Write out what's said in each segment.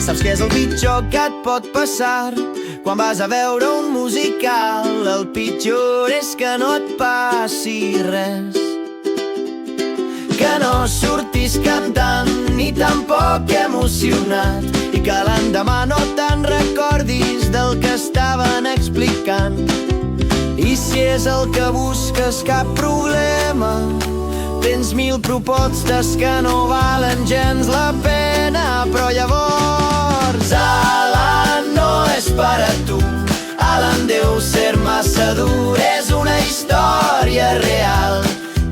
Saps què és el pitjor que et pot passar quan vas a veure un musical? El pitjor és que no et passi res, que no surtis cantant ni tampoc emocionat, i que l'endemà no te'n recordis del que estaven explicant. I si és el que busques, cap problema, tens 1000 propostes que no valen gens la pena. Però llavors Alan no és per a tu, Alan deu ser massa dur. És una història real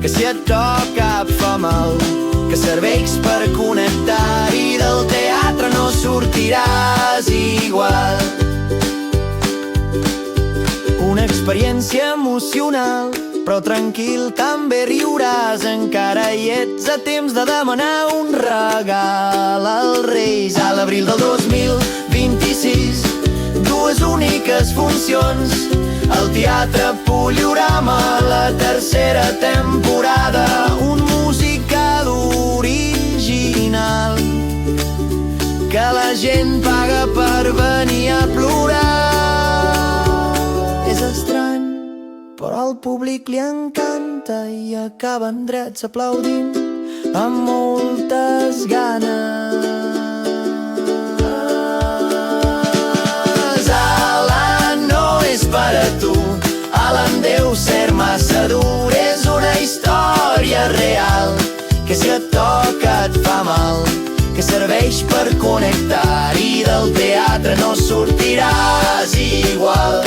que si et toca et fa mal, que serveix per connectar, i del teatre no sortiràs igual. Una experiència emocional, però tranquil, també riuràs. Encara hi ets a temps de demanar un regal als Reis. A l'abril del 2026, 2 úniques funcions al Teatre Poliorama, la 3a temporada, un musical original que la gent paga per venir a plorar. És estrany, però al públic li encanta i acaben drets aplaudint amb moltes ganes. Alan no és per a tu, Alan deu ser massa dur. És una història real que si et toca et fa mal, que serveix per connectar, i del teatre no sortiràs igual.